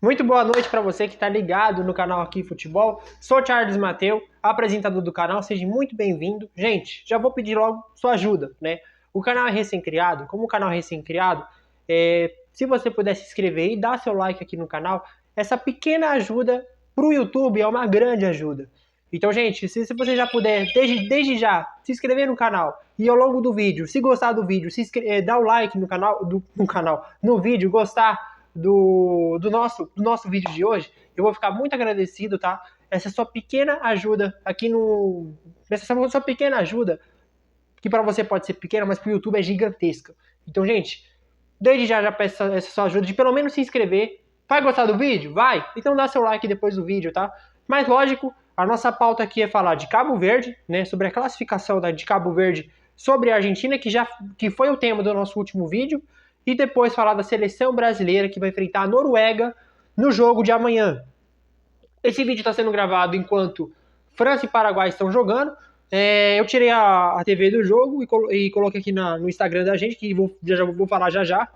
Muito boa noite para você que está ligado no canal Aqui Futebol. Sou Charles Mateu, apresentador do canal. Seja muito bem-vindo. Gente, já vou pedir logo sua ajuda, né? O canal é recém-criado. Como o canal é recém-criado, se você puder se inscrever e dar seu like aqui no canal, essa pequena ajuda para o YouTube é uma grande ajuda. Então, gente, se você já puder, desde já, se inscrever no canal e ao longo do vídeo, se gostar do vídeo, dar o like no canal, no vídeo, gostar do nosso vídeo de hoje, eu vou ficar muito agradecido, tá? Essa sua pequena ajuda aqui no... Essa sua pequena ajuda, que para você pode ser pequena, mas pro YouTube é gigantesca. Então, gente, desde já peço essa sua ajuda de pelo menos se inscrever. Vai gostar do vídeo? Vai? Então dá seu like depois do vídeo, tá? Mas lógico, a nossa pauta aqui é falar de Cabo Verde, né? Sobre a classificação de Cabo Verde sobre a Argentina, que foi o tema do nosso último vídeo. E depois falar da seleção brasileira que vai enfrentar a Noruega no jogo de amanhã. Esse vídeo está sendo gravado enquanto França e Paraguai estão jogando. Eu tirei a TV do jogo e coloquei aqui no Instagram da gente, que já vou falar já.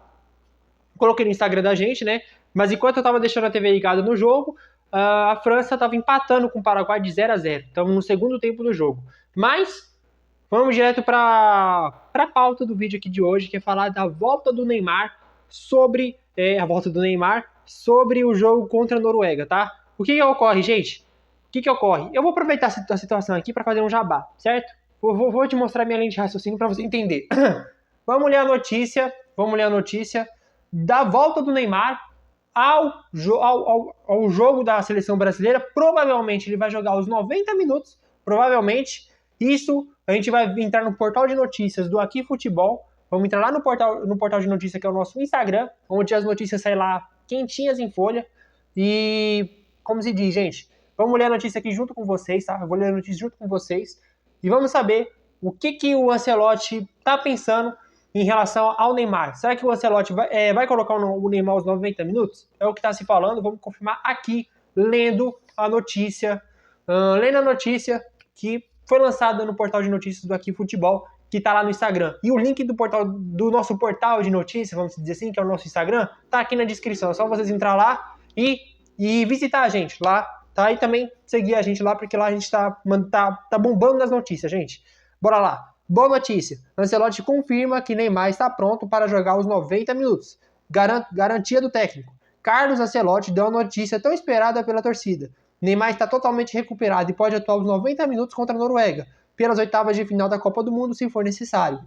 Coloquei no Instagram da gente, né? Mas enquanto eu tava deixando a TV ligada no jogo, a França tava empatando com o Paraguai de 0-0. Estamos no segundo tempo do jogo. Mas vamos direto para a pauta do vídeo aqui de hoje, que é falar da volta do Neymar sobre o jogo contra a Noruega, tá? O que ocorre, gente? O que ocorre? Eu vou aproveitar a situação aqui para fazer um jabá, certo? Vou te mostrar minha linha de raciocínio para você entender. Vamos ler a notícia da volta do Neymar ao jogo da seleção brasileira. Provavelmente ele vai jogar os 90 minutos, provavelmente. Isso, a gente vai entrar no portal de notícias do Aqui Futebol. Vamos entrar lá no portal de notícias, que é o nosso Instagram, onde as notícias saem lá quentinhas em folha. E, como se diz, gente, vamos ler a notícia aqui junto com vocês, tá? Eu vou ler a notícia junto com vocês. E vamos saber o que o Ancelotti tá pensando em relação ao Neymar. Será que o Ancelotti vai colocar o Neymar aos 90 minutos? É o que está se falando. Vamos confirmar aqui, lendo a notícia. Lendo a notícia que foi lançada no portal de notícias do Aqui Futebol, que está lá no Instagram. E o link do nosso portal de notícias, vamos dizer assim, que é o nosso Instagram, tá aqui na descrição. É só vocês entrar lá e visitar a gente lá, tá? E também seguir a gente lá, porque lá a gente tá bombando nas notícias, gente. Bora lá. Boa notícia. Ancelotti confirma que Neymar está pronto para jogar os 90 minutos. Garantia do técnico. Carlos Ancelotti deu a notícia tão esperada pela torcida. Neymar está totalmente recuperado e pode atuar os 90 minutos contra a Noruega, pelas oitavas de final da Copa do Mundo, se for necessário.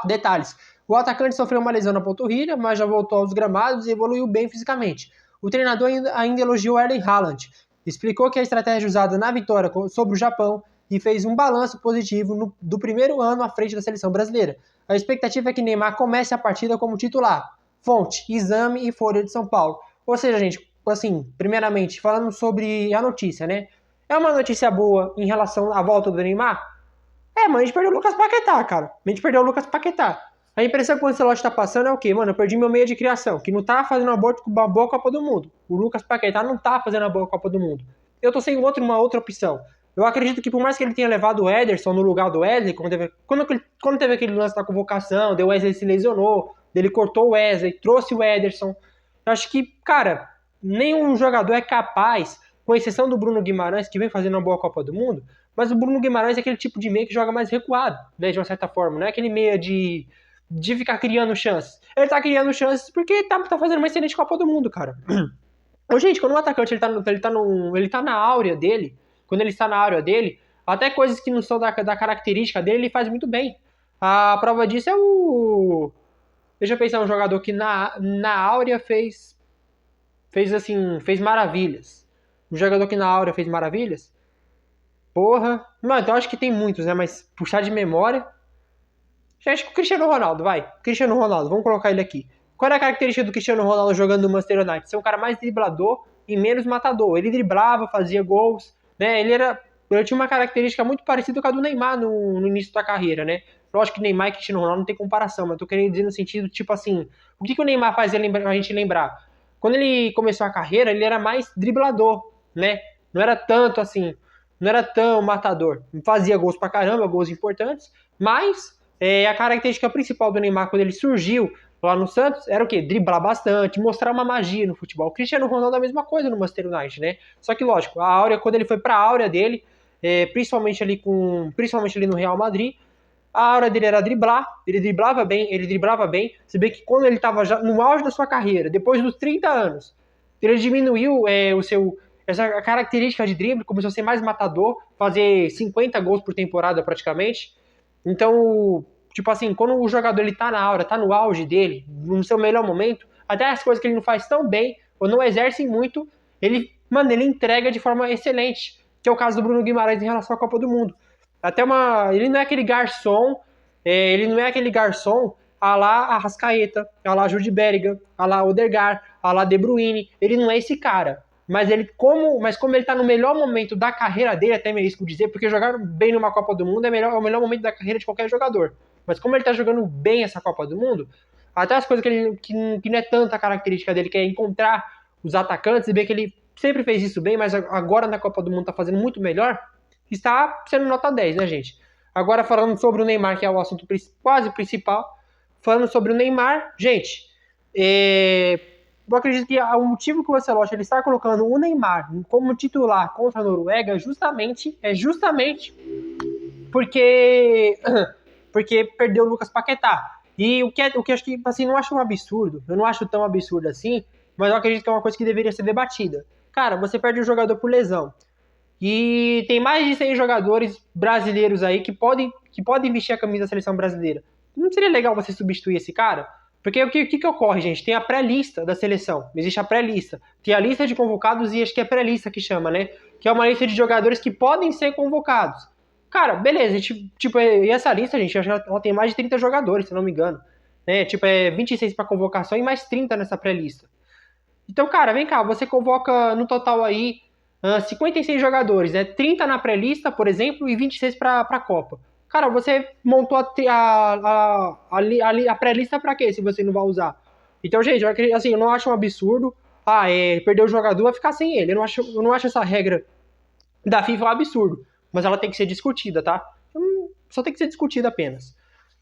Detalhes. O atacante sofreu uma lesão na panturrilha, mas já voltou aos gramados e evoluiu bem fisicamente. O treinador ainda elogiou Erling Haaland. Explicou que a estratégia usada na vitória sobre o Japão e fez um balanço positivo do primeiro ano à frente da seleção brasileira. A expectativa é que Neymar comece a partida como titular. Fonte, Exame e Folha de São Paulo. Ou seja, gente, assim, primeiramente, falando sobre a notícia, né? É uma notícia boa em relação à volta do Neymar? Mas a gente perdeu o Lucas Paquetá, cara. A gente perdeu o Lucas Paquetá. A impressão que o Ancelotti tá passando é o quê? Mano, eu perdi meu meia de criação, que não tá fazendo uma boa Copa do Mundo. O Lucas Paquetá não tá fazendo uma boa Copa do Mundo. Eu tô sem uma outra opção. Eu acredito que por mais que ele tenha levado o Ederson no lugar do Wesley, quando teve aquele lance da convocação, o Wesley se lesionou, ele cortou o Wesley, trouxe o Ederson. Eu acho que, cara, nenhum jogador é capaz, com exceção do Bruno Guimarães, que vem fazendo uma boa Copa do Mundo, mas o Bruno Guimarães é aquele tipo de meia que joga mais recuado, né, de uma certa forma. Não é aquele meia de ficar criando chances. Ele tá criando chances porque tá fazendo uma excelente Copa do Mundo, cara. Gente, quando um atacante ele tá na áurea dele, quando ele está na área dele, até coisas que não são da característica dele, ele faz muito bem. A prova disso é o... Deixa eu pensar, um jogador que na áurea fez maravilhas. Um jogador que na áurea fez maravilhas? Porra. Mano, então acho que tem muitos, né? Mas puxar de memória... Acho que o Cristiano Ronaldo, vai. Cristiano Ronaldo, vamos colocar ele aqui. Qual é a característica do Cristiano Ronaldo jogando no Manchester United? Ser um cara mais driblador e menos matador. Ele driblava, fazia gols, né? Ele tinha uma característica muito parecida com a do Neymar no início da carreira, né? Lógico que Neymar e Cristiano Ronaldo não tem comparação, mas eu tô querendo dizer no sentido, tipo assim, o que o Neymar faz a gente lembrar? Quando ele começou a carreira, ele era mais driblador, né? Não era tanto assim, não era tão matador. Fazia gols pra caramba, gols importantes, mas a característica principal do Neymar quando ele surgiu lá no Santos, era o quê? Driblar bastante, mostrar uma magia no futebol. O Cristiano Ronaldo é a mesma coisa no Manchester United, né? Só que, lógico, a áurea, quando ele foi pra áurea dele, principalmente ali no Real Madrid, a áurea dele era driblar, ele driblava bem, se bem que quando ele estava já no auge da sua carreira, depois dos 30 anos, ele diminuiu essa característica de drible, começou a ser mais matador, fazer 50 gols por temporada praticamente. Então, tipo assim, quando o jogador ele tá na aura, tá no auge dele, no seu melhor momento, até as coisas que ele não faz tão bem, ou não exerce muito, ele entrega de forma excelente, que é o caso do Bruno Guimarães em relação à Copa do Mundo. Ele não é aquele garçom, a lá Arrascaeta, a lá Jude Bellingham, a lá Odegaard, a lá De Bruyne, ele não é esse cara. Mas como ele tá no melhor momento da carreira dele, até meio risco dizer, porque jogar bem numa Copa do Mundo é o melhor momento da carreira de qualquer jogador. Mas como ele tá jogando bem essa Copa do Mundo, até as coisas que não é tanta característica dele, que é encontrar os atacantes, e ver que ele sempre fez isso bem, mas agora na Copa do Mundo tá fazendo muito melhor, está sendo nota 10, né, gente? Agora falando sobre o Neymar, que é o assunto quase principal, falando sobre o Neymar, gente, eu acredito que o motivo que o Ancelotti ele está colocando o Neymar como titular contra a Noruega é justamente porque perdeu o Lucas Paquetá. E o que acho que assim, não acho um absurdo, eu não acho tão absurdo assim, mas eu acredito que é uma coisa que deveria ser debatida. Cara, você perde o jogador por lesão. E tem mais de 100 jogadores brasileiros aí que podem vestir a camisa da seleção brasileira. Não seria legal você substituir esse cara? Porque o que ocorre, gente? Tem a pré-lista da seleção. Existe a pré-lista. Tem a lista de convocados e acho que é pré-lista que chama, né? Que é uma lista de jogadores que podem ser convocados. Cara, beleza. E essa lista, gente, ela tem mais de 30 jogadores, se não me engano. Né? 26 para convocação e mais 30 nessa pré-lista. Então, cara, vem cá. Você convoca no total aí 56 jogadores, né? 30 na pré-lista, por exemplo, e 26 para a Copa. Cara, você montou a pré-lista pra quê, se você não vai usar? Então, gente, eu não acho um absurdo. Perder o jogador, vai ficar sem ele. Eu não acho essa regra da FIFA um absurdo. Mas ela tem que ser discutida, tá? Só tem que ser discutida apenas.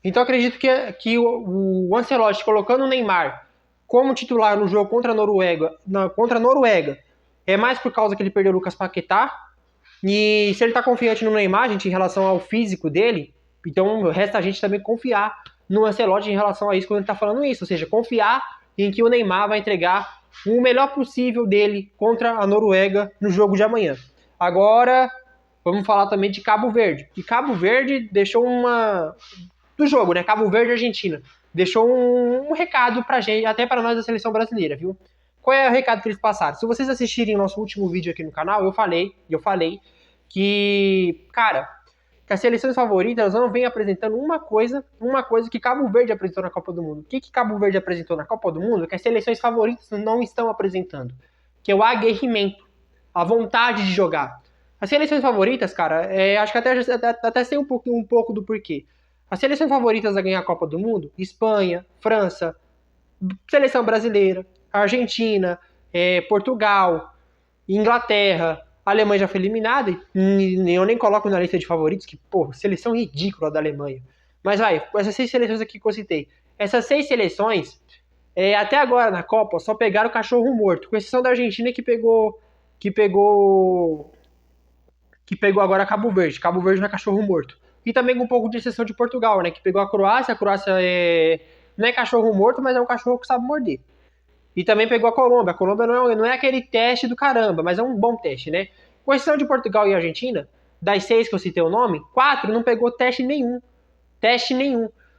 Então, eu acredito que o Ancelotti colocando o Neymar como titular no jogo contra a Noruega, é mais por causa que ele perdeu o Lucas Paquetá. E se ele tá confiante no Neymar, gente, em relação ao físico dele, então resta a gente também confiar no Ancelotti em relação a isso quando ele tá falando isso. Ou seja, confiar em que o Neymar vai entregar o melhor possível dele contra a Noruega no jogo de amanhã. Agora, vamos falar também de Cabo Verde. E Cabo Verde deixou do jogo, né? Cabo Verde e Argentina. Deixou um recado pra gente, até para nós da seleção brasileira, viu? Qual é o recado que eles passaram? Se vocês assistirem o nosso último vídeo aqui no canal, eu falei que, cara, que as seleções favoritas não vêm apresentando uma coisa que Cabo Verde apresentou na Copa do Mundo. O que Cabo Verde apresentou na Copa do Mundo que as seleções favoritas não estão apresentando? Que é o aguerrimento, a vontade de jogar. As seleções favoritas, cara, acho que até sei um pouco do porquê. As seleções favoritas a ganhar a Copa do Mundo, Espanha, França, seleção brasileira, Argentina, Portugal, Inglaterra, a Alemanha já foi eliminada, e eu nem coloco na lista de favoritos, que, pô, seleção ridícula da Alemanha. Mas essas 6 seleções aqui que eu citei, essas 6 seleções, até agora na Copa, só pegaram o cachorro morto, com exceção da Argentina que pegou agora Cabo Verde não é cachorro morto. E também com um pouco de exceção de Portugal, né, que pegou a Croácia não é cachorro morto, mas é um cachorro que sabe morder. E também pegou a Colômbia. A Colômbia não é aquele teste do caramba, mas é um bom teste, né? Com exceção de Portugal e Argentina, das 6 que eu citei o nome, 4 não pegou teste nenhum.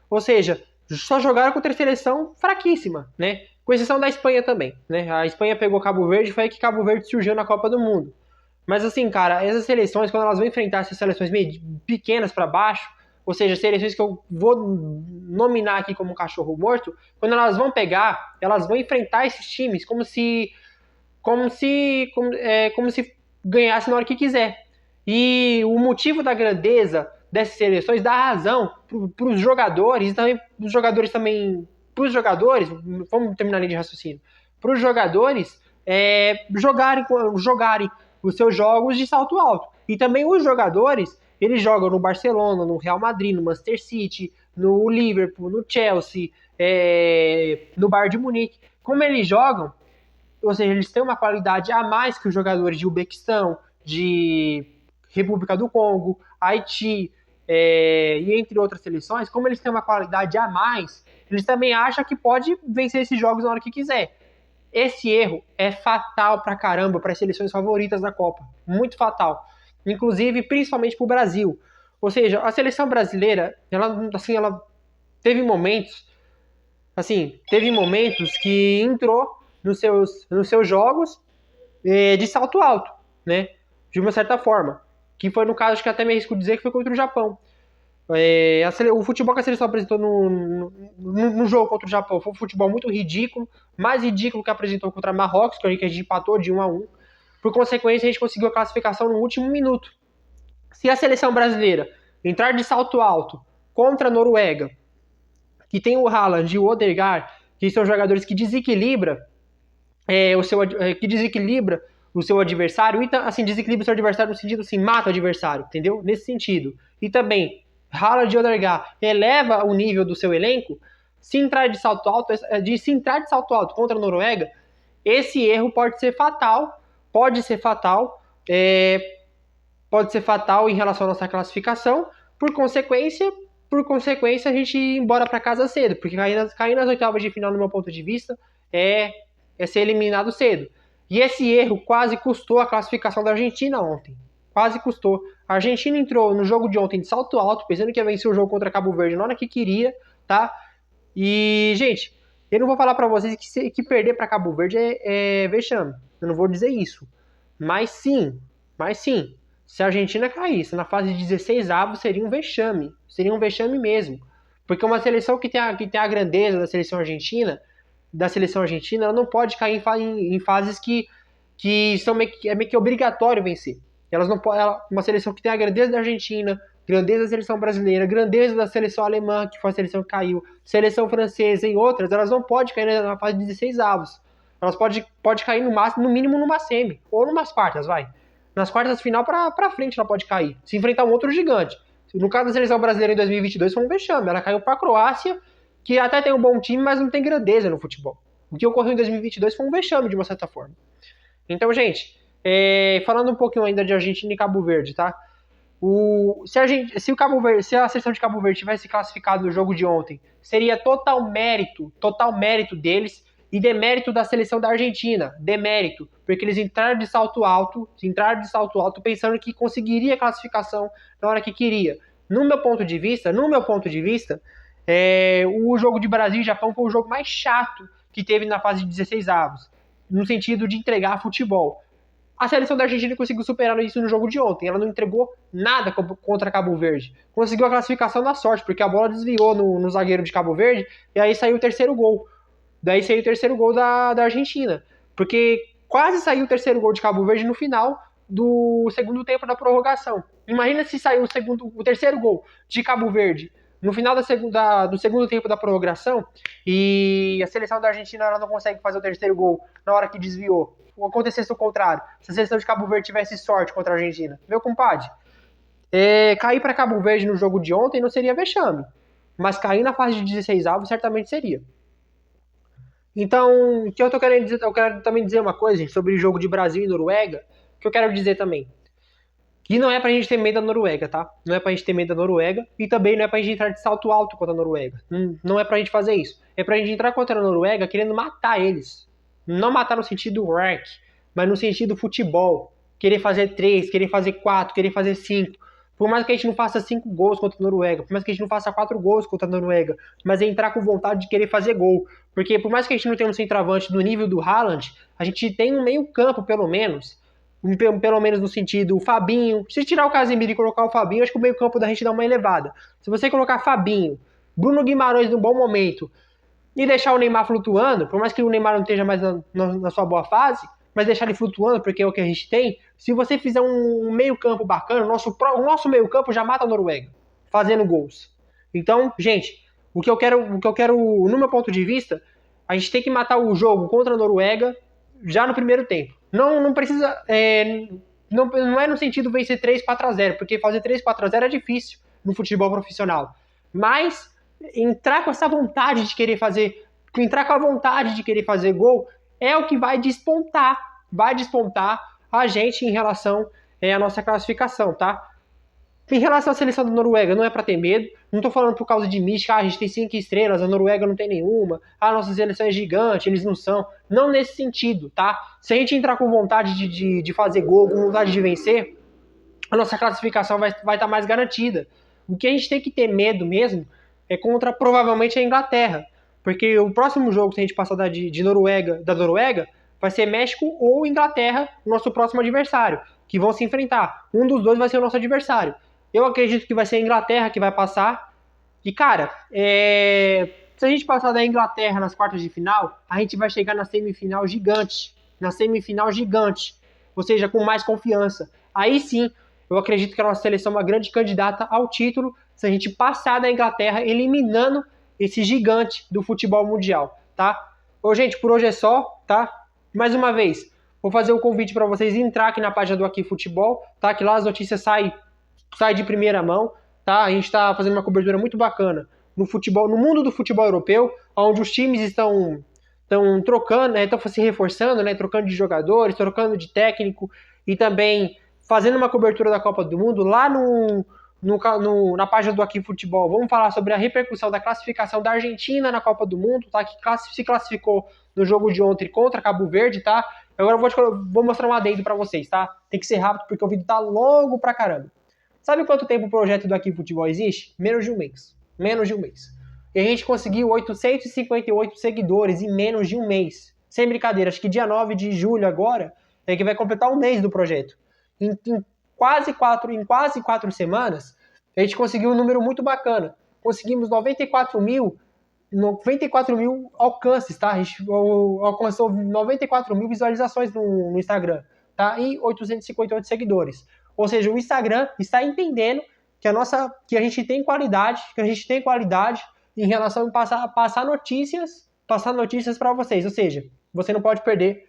Ou seja, só jogaram contra a seleção fraquíssima, né? Com exceção da Espanha também, né? A Espanha pegou Cabo Verde, foi aí que Cabo Verde surgiu na Copa do Mundo. Mas assim, cara, essas seleções, quando elas vão enfrentar essas seleções meio pequenas para baixo, ou seja, seleções que eu vou nominar aqui como um cachorro morto, quando elas vão pegar, elas vão enfrentar esses times como se ganhasse na hora que quiser. E o motivo da grandeza dessas seleções dá razão para os jogadores, e também para os jogadores, vamos terminar a linha de raciocínio, para os jogadores jogarem os seus jogos de salto alto. E também os jogadores, eles jogam no Barcelona, no Real Madrid, no Manchester City, no Liverpool, no Chelsea, no Bayern de Munique. Como eles jogam, ou seja, eles têm uma qualidade a mais que os jogadores de Uzbequistão, de República do Congo, Haiti, e entre outras seleções, como eles têm uma qualidade a mais, eles também acham que pode vencer esses jogos na hora que quiser. Esse erro é fatal pra caramba para as seleções favoritas da Copa. Muito fatal. Inclusive, principalmente pro Brasil. Ou seja, a seleção brasileira, ela teve momentos, que entrou nos seus jogos de salto alto, né? De uma certa forma. Que foi no caso, acho que até me arrisco dizer que foi contra o Japão. O futebol que a seleção apresentou no jogo contra o Japão foi um futebol muito ridículo, mais ridículo que apresentou contra Marrocos, que a gente empatou de 1-1. Por consequência, a gente conseguiu a classificação no último minuto. Se a seleção brasileira entrar de salto alto contra a Noruega, que tem o Haaland e o Odegaard, que são jogadores que desequilibram o seu adversário, e assim, desequilibra o seu adversário no sentido assim, mata o adversário, entendeu? Nesse sentido. E também, Haaland e Odegaard eleva o nível do seu elenco. Se entrar de salto alto contra a Noruega, esse erro pode ser fatal, em relação à nossa classificação. Por consequência, a gente ir embora para casa cedo, porque cair nas oitavas de final, no meu ponto de vista, é ser eliminado cedo. E esse erro quase custou a classificação da Argentina ontem. Quase custou. A Argentina entrou no jogo de ontem de salto alto, pensando que ia vencer o jogo contra Cabo Verde na hora que queria, tá? E, gente, eu não vou falar pra vocês que perder pra Cabo Verde é vexame. Eu não vou dizer isso. Mas sim, se a Argentina caísse na fase de 16 avos, seria um vexame. Seria um vexame mesmo. Porque uma seleção que tem a grandeza da seleção argentina, ela não pode cair em fases que são meio que obrigatório vencer. Uma seleção que tem a grandeza da Argentina, grandeza da seleção brasileira, grandeza da seleção alemã, que foi a seleção que caiu, seleção francesa e outras, elas não podem cair na fase de 16 avos. Elas podem cair no mínimo numa semi, ou numas quartas, vai. Nas quartas final pra frente ela pode cair, se enfrentar um outro gigante. No caso da seleção brasileira em 2022 foi um vexame, ela caiu pra Croácia, que até tem um bom time, mas não tem grandeza no futebol. O que ocorreu em 2022 foi um vexame, de uma certa forma. Então, gente, falando um pouquinho ainda de Argentina e Cabo Verde, tá? Se a seleção de Cabo Verde tivesse classificado no jogo de ontem, seria total mérito deles e demérito da seleção da Argentina. Demérito, porque eles entraram de salto alto pensando que conseguiria a classificação na hora que queria. No meu ponto de vista, o jogo de Brasil e Japão foi o jogo mais chato que teve na fase de 16 avos, no sentido de entregar futebol. A seleção da Argentina conseguiu superar isso no jogo de ontem. Ela não entregou nada contra Cabo Verde. Conseguiu a classificação na sorte, porque a bola desviou no zagueiro de Cabo Verde, e aí saiu o terceiro gol. Daí saiu o terceiro gol da Argentina. Porque quase saiu o terceiro gol de Cabo Verde no final do segundo tempo da prorrogação. Imagina se saiu o terceiro gol de Cabo Verde no final do segundo tempo da prorrogação, e a seleção da Argentina ela não consegue fazer o terceiro gol na hora que desviou. Acontecesse o contrário, se a seleção de Cabo Verde tivesse sorte contra a Argentina. Meu compadre, cair para Cabo Verde no jogo de ontem não seria vexame, mas cair na fase de 16 avos certamente seria. Então, o que eu tô querendo dizer, eu quero também dizer uma coisa, gente, sobre o jogo de Brasil e Noruega, que eu quero dizer também. Que não é pra gente ter medo da Noruega, tá? Não é pra gente ter medo da Noruega, e também não é pra gente entrar de salto alto contra a Noruega. Não é pra gente fazer isso. É pra gente entrar contra a Noruega querendo matar eles. Não matar no sentido rank, mas no sentido futebol. Querer fazer 3, querer fazer 4, querer fazer 5. Por mais que a gente não faça 5 gols contra a Noruega, por mais que a gente não faça 4 gols contra a Noruega, mas é entrar com vontade de querer fazer gol. Porque por mais que a gente não tenha um centroavante do nível do Haaland, a gente tem um meio campo, pelo menos no sentido Fabinho. Se tirar o Casemiro e colocar o Fabinho, acho que o meio campo da gente dá uma elevada. Se você colocar Fabinho, Bruno Guimarães num bom momento e deixar o Neymar flutuando, por mais que o Neymar não esteja mais na sua boa fase, mas deixar ele flutuando porque é o que a gente tem, se você fizer um meio campo bacana, o nosso meio campo já mata a Noruega, fazendo gols. Então, gente, o que eu quero, no meu ponto de vista, a gente tem que matar o jogo contra a Noruega já no primeiro tempo. Não precisa. Não é no sentido vencer 3-4-0, porque fazer 3-4-0 é difícil no futebol profissional. Mas entrar com essa vontade de querer fazer, entrar com a vontade de querer fazer gol, é o que vai despontar a gente em relação à nossa classificação, tá? Em relação à seleção da Noruega, não é para ter medo. Não tô falando por causa de mística, a gente tem 5 estrelas, a Noruega não tem nenhuma, a nossa seleção é gigante, eles não são. Não nesse sentido, tá? Se a gente entrar com vontade de fazer gol, com vontade de vencer, a nossa classificação vai estar mais garantida. O que a gente tem que ter medo mesmo é contra, provavelmente, a Inglaterra. Porque o próximo jogo, se a gente passar da Noruega, vai ser México ou Inglaterra, nosso próximo adversário, que vão se enfrentar. Um dos dois vai ser o nosso adversário. Eu acredito que vai ser a Inglaterra que vai passar. E, cara, se a gente passar da Inglaterra nas quartas de final, a gente vai chegar na semifinal gigante. Ou seja, com mais confiança. Aí sim, eu acredito que a nossa seleção é uma grande candidata ao título se a gente passar da Inglaterra eliminando esse gigante do futebol mundial, tá? Ô, gente, por hoje é só, tá? Mais uma vez, vou fazer um convite para vocês entrar aqui na página do Aqui Futebol, tá? Que lá as notícias saem de primeira mão, tá? A gente está fazendo uma cobertura muito bacana no futebol, no mundo do futebol europeu, onde os times estão trocando, né? Estão se reforçando, né? Trocando de jogadores, trocando de técnico e também fazendo uma cobertura da Copa do Mundo lá na página do Aqui Futebol. Vamos falar sobre a repercussão da classificação da Argentina na Copa do Mundo, tá? Que se classificou no jogo de ontem contra Cabo Verde, tá? Agora eu vou mostrar um adendo para vocês, tá? Tem que ser rápido porque o vídeo tá longo pra caramba. Sabe quanto tempo o projeto do Aqui Futebol existe? Menos de um mês. E a gente conseguiu 858 seguidores em menos de um mês. Sem brincadeira, acho que dia 9 de julho agora é que vai completar um mês do projeto. Em quase 4 semanas, a gente conseguiu um número muito bacana. Conseguimos 94 mil alcances, tá? A gente alcançou 94 mil visualizações no Instagram, tá? E 858 seguidores. Ou seja, o Instagram está entendendo que a gente tem qualidade, em relação a passar notícias para vocês. Ou seja, você não pode perder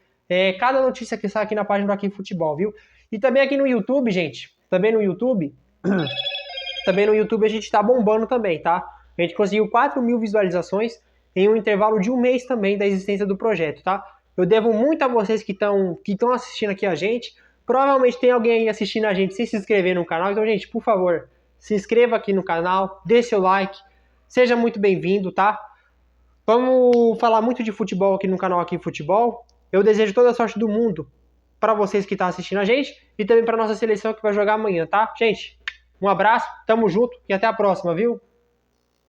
cada notícia que sai aqui na página do Aqui Futebol, viu? E também aqui no YouTube, gente, também no YouTube a gente tá bombando também, tá? A gente conseguiu 4 mil visualizações em um intervalo de um mês também da existência do projeto, tá? Eu devo muito a vocês que estão assistindo aqui a gente. Provavelmente tem alguém aí assistindo a gente sem se inscrever no canal. Então, gente, por favor, se inscreva aqui no canal, dê seu like, seja muito bem-vindo, tá? Vamos falar muito de futebol aqui no canal Aqui Futebol. Eu desejo toda a sorte do mundo para vocês que estão assistindo a gente e também para nossa seleção que vai jogar amanhã, tá? Gente, um abraço, tamo junto e até a próxima, viu?